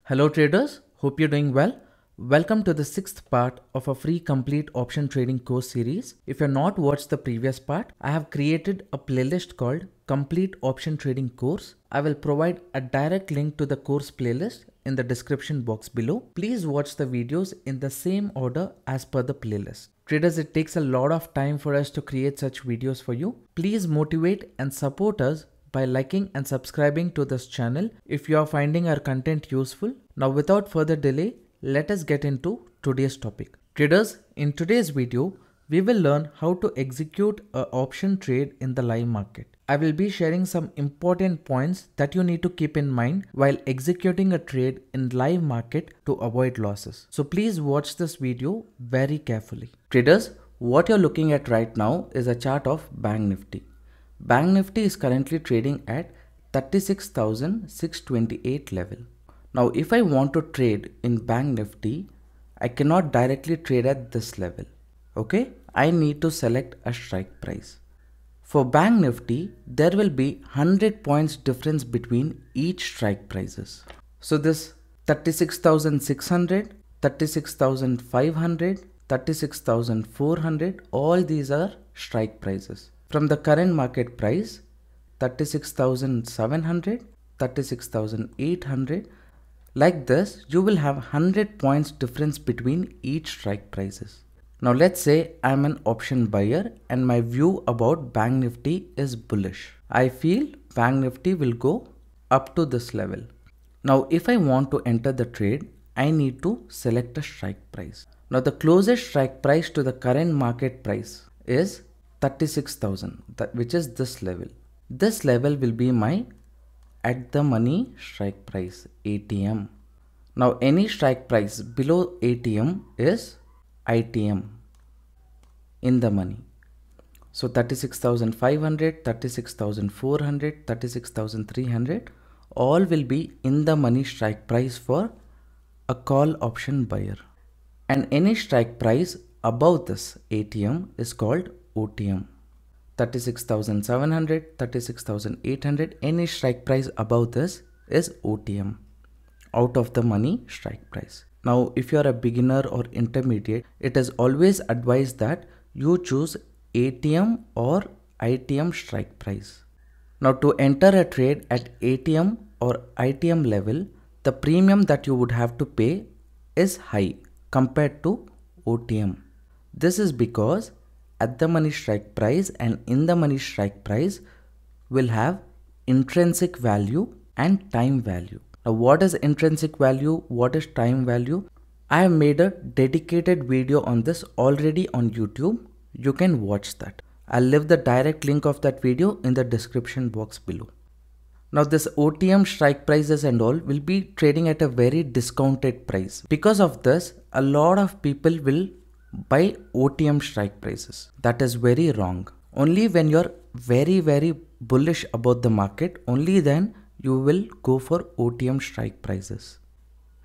Hello traders, hope you're doing well. Welcome to the sixth part of a free complete option trading course series. If you've not watched the previous part, I have created a playlist called Complete Option Trading Course. I will provide a direct link to the course playlist in the description box below. Please watch the videos in the same order as per the playlist. Traders, it takes a lot of time for us to create such videos for you. Please motivate and support us by liking and subscribing to this channel if you are finding our content useful. Now without further delay, let us get into today's topic. Traders, in today's video, we will learn how to execute an option trade in the live market. I will be sharing some important points that you need to keep in mind while executing a trade in live market to avoid losses. So please watch this video very carefully. Traders, what you're looking at right now is a chart of Bank Nifty. Bank Nifty is currently trading at 36,628 level. Now if I want to trade in Bank Nifty, I cannot directly trade at this level. Okay, I need to select a strike price. For Bank Nifty, there will be 100 points difference between each strike prices. So this 36,600, 36,500, 36,400, all these are strike prices. From the current market price, 36,700, 36,800, like this, you will have 100 points difference between each strike prices. Now let's say I'm an option buyer and my view about Bank Nifty is bullish. I feel Bank Nifty will go up to this level. Now if I want to enter the trade, I need to select a strike price. Now the closest strike price to the current market price is 36,000, which is this level. This level will be my at the money strike price, ATM. Now any strike price below ATM is ITM, in the money. So 36,500, 36,400, 36,300 all will be in the money strike price for a call option buyer. And any strike price above this ATM is called OTM. 36,700, 36,800, any strike price above this is OTM, out of the money strike price. Now if you are a beginner or intermediate, it is always advised that you choose ATM or ITM strike price. Now to enter a trade at ATM or ITM level, the premium that you would have to pay is high compared to OTM. This is because at the money strike price and in the money strike price will have intrinsic value and time value. Now what is intrinsic value? What is time value? I have made a dedicated video on this already on YouTube. You can watch that. I'll leave the direct link of that video in the description box below. Now this OTM strike prices and all will be trading at a very discounted price. Because of this, a lot of people will buy OTM strike prices. That is very wrong. Only when you're very bullish about the market, only then you will go for OTM strike prices.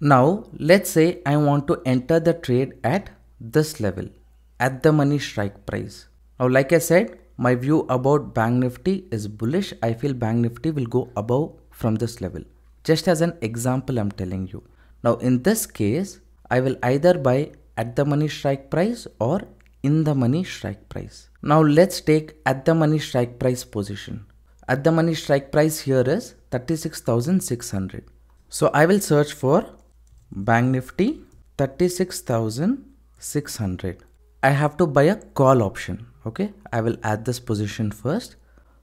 Now let's say I want to enter the trade at this level, at the money strike price. Now like I said, my view about Bank Nifty is bullish. I feel Bank Nifty will go above from this level. Just as an example I'm telling you. Now in this case, I will either buy at the money strike price or in the money strike price. Now let's take at the money strike price position. At the money strike price here is 36,600. So I will search for Bank Nifty 36,600. I have to buy a call option. Okay, I will add this position first.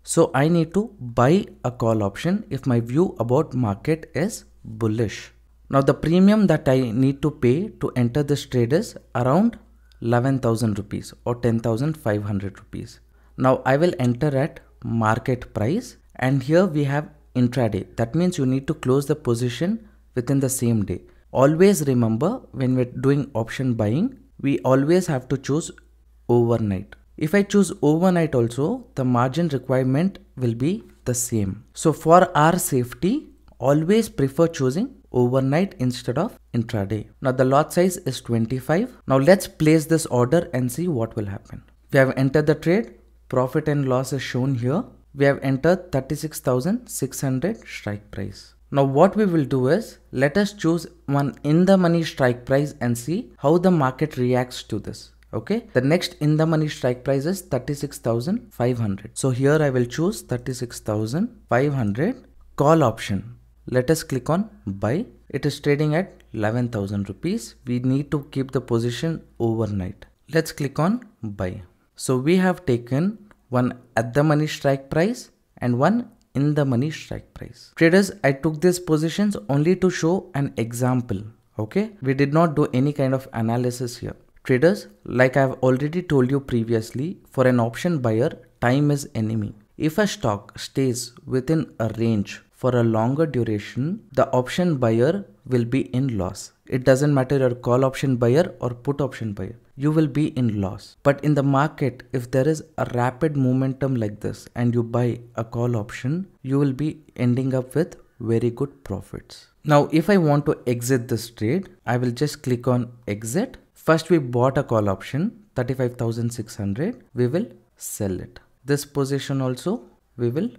So I need to buy a call option if my view about market is bullish. Now the premium that I need to pay to enter this trade is around 11,000 rupees or 10,500 rupees. Now I will enter at market price and here we have intraday. That means you need to close the position within the same day. Always remember, when we're doing option buying, we always have to choose overnight. If I choose overnight also, the margin requirement will be the same. So for our safety, always prefer choosing overnight instead of intraday. Now the lot size is 25. Now let's place this order and see what will happen. We have entered the trade. Profit and loss is shown here. We have entered 36,600 strike price. Now what we will do is, let us choose one in the money strike price and see how the market reacts to this. Okay, the next in the money strike price is 36,500. So here I will choose 36,500 call option. Let us click on buy. It is trading at 11,000 rupees. We need to keep the position overnight. Let's click on buy. So we have taken one at the money strike price and one in the money strike price. Traders, I took these positions only to show an example. Okay, we did not do any kind of analysis here. Traders, like I have already told you previously, for an option buyer, time is enemy. If a stock stays within a range for a longer duration, the option buyer will be in loss. It doesn't matter you're a call option buyer or put option buyer, you will be in loss. But in the market, if there is a rapid momentum like this and you buy a call option, you will be ending up with very good profits. Now, if I want to exit this trade, I will just click on exit. First, we bought a call option, 35,600. We will sell it. This position also, we will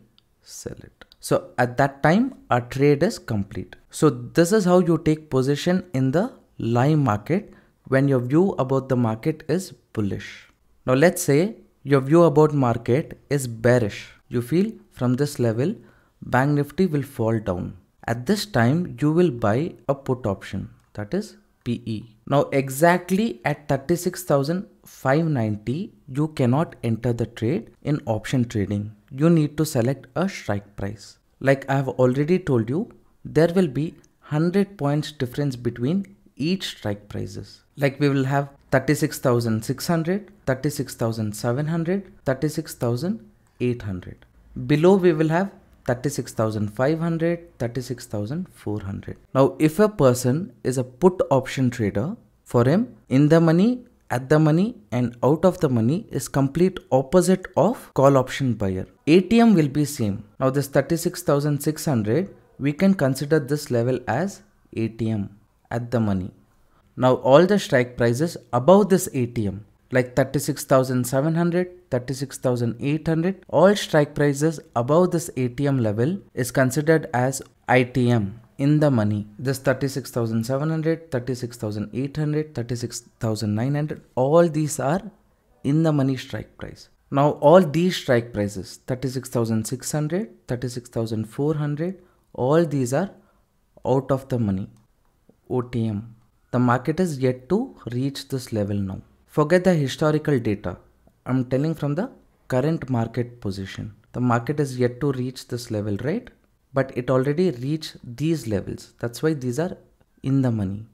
sell it. So at that time, our trade is complete. So this is how you take position in the live market when your view about the market is bullish. Now let's say your view about market is bearish. You feel from this level, Bank Nifty will fall down. At this time, you will buy a put option, that is PE. Now exactly at 36,590, you cannot enter the trade in option trading. You need to select a strike price. Like I have already told you, there will be 100 points difference between each strike prices. Like we will have 36,600, 36,700, 36,800. Below we will have 36,500, 36,400. Now if a person is a put option trader, for him in the money, at the money and out of the money is complete opposite of call option buyer. ATM will be same. Now this 36,600, we can consider this level as ATM at the money. Now all the strike prices above this ATM, like 36,700, 36,800, all strike prices above this ATM level is considered as ITM in the money. This 36,700, 36,800, 36,900, all these are in the money strike price. Now all these strike prices, 36,600, 36,400, all these are out of the money, OTM. The market is yet to reach this level now. Forget the historical data. I'm telling from the current market position. The market is yet to reach this level, right? But it already reached these levels. That's why these are in the money.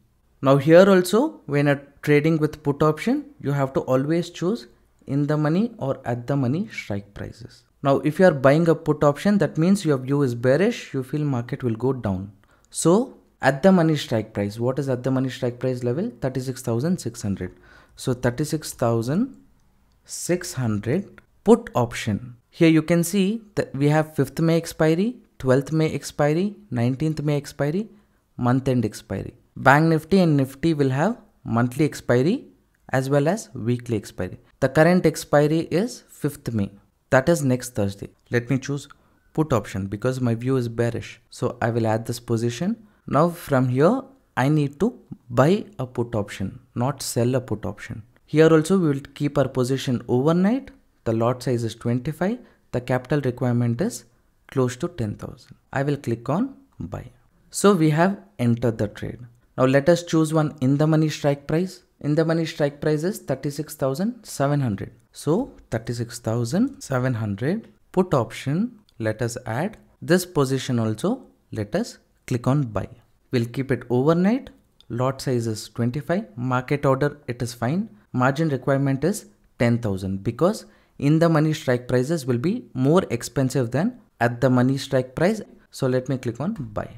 Now here also, when you're trading with put option, you have to always choose in the money or at the money strike prices. Now if you are buying a put option, that means your view is bearish, you feel market will go down. So at the money strike price, what is at the money strike price level? 36,600. So 36,600 put option. Here you can see that we have 5th May expiry, 12th May expiry, 19th May expiry, month end expiry. Bank Nifty and Nifty will have monthly expiry as well as weekly expiry. The current expiry is 5th May. That is next Thursday. Let me choose put option because my view is bearish. So I will add this position. Now from here, I need to buy a put option, not sell a put option. Here also we will keep our position overnight. The lot size is 25. The capital requirement is close to 10,000. I will click on buy. So we have entered the trade. Now let us choose one in the money strike price. In the money strike price is 36,700. So 36,700 put option. Let us add this position also. Let us click on buy. We'll keep it overnight. Lot size is 25. Market order, it is fine. Margin requirement is 10,000 because in the money strike prices will be more expensive than at the money strike price. So let me click on buy.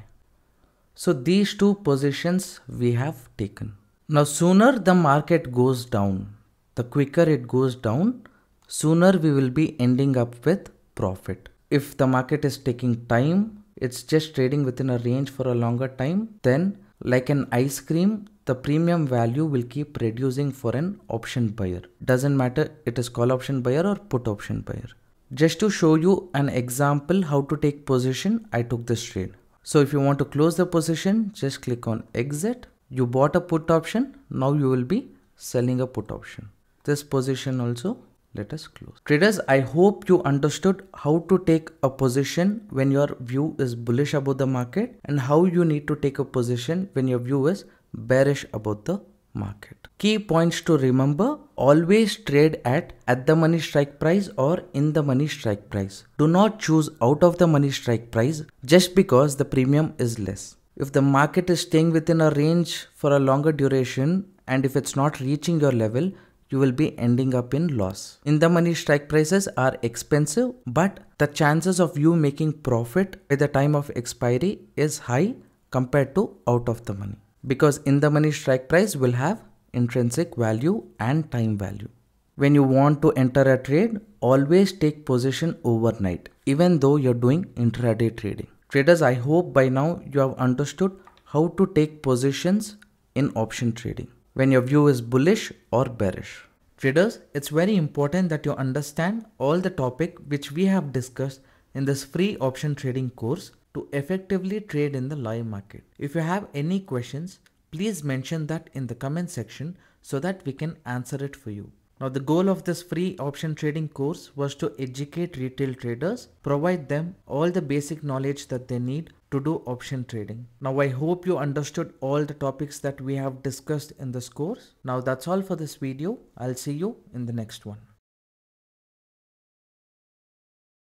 So these two positions we have taken. Now sooner the market goes down, the quicker it goes down, sooner we will be ending up with profit. If the market is taking time, it's just trading within a range for a longer time, then like an ice cream, the premium value will keep reducing for an option buyer. Doesn't matter it is call option buyer or put option buyer. Just to show you an example how to take position, I took this trade. So if you want to close the position, just click on exit. You bought a put option. Now you will be selling a put option. This position also, let us close. Traders, I hope you understood how to take a position when your view is bullish about the market and how you need to take a position when your view is bearish about the market. Key points to remember: always trade at the money strike price or in the money strike price. Do not choose out of the money strike price just because the premium is less. If the market is staying within a range for a longer duration and if it's not reaching your level, you will be ending up in loss. In the money strike prices are expensive, but the chances of you making profit by the time of expiry is high compared to out of the money. Because in the money strike price will have intrinsic value and time value. When you want to enter a trade, always take position overnight, even though you're doing intraday trading. Traders, I hope by now you have understood how to take positions in option trading when your view is bullish or bearish. Traders, it's very important that you understand all the topic which we have discussed in this free option trading course to effectively trade in the live market. If you have any questions, please mention that in the comment section so that we can answer it for you. Now, the goal of this free option trading course was to educate retail traders, provide them all the basic knowledge that they need to do option trading. Now, I hope you understood all the topics that we have discussed in this course. Now, that's all for this video. I'll see you in the next one.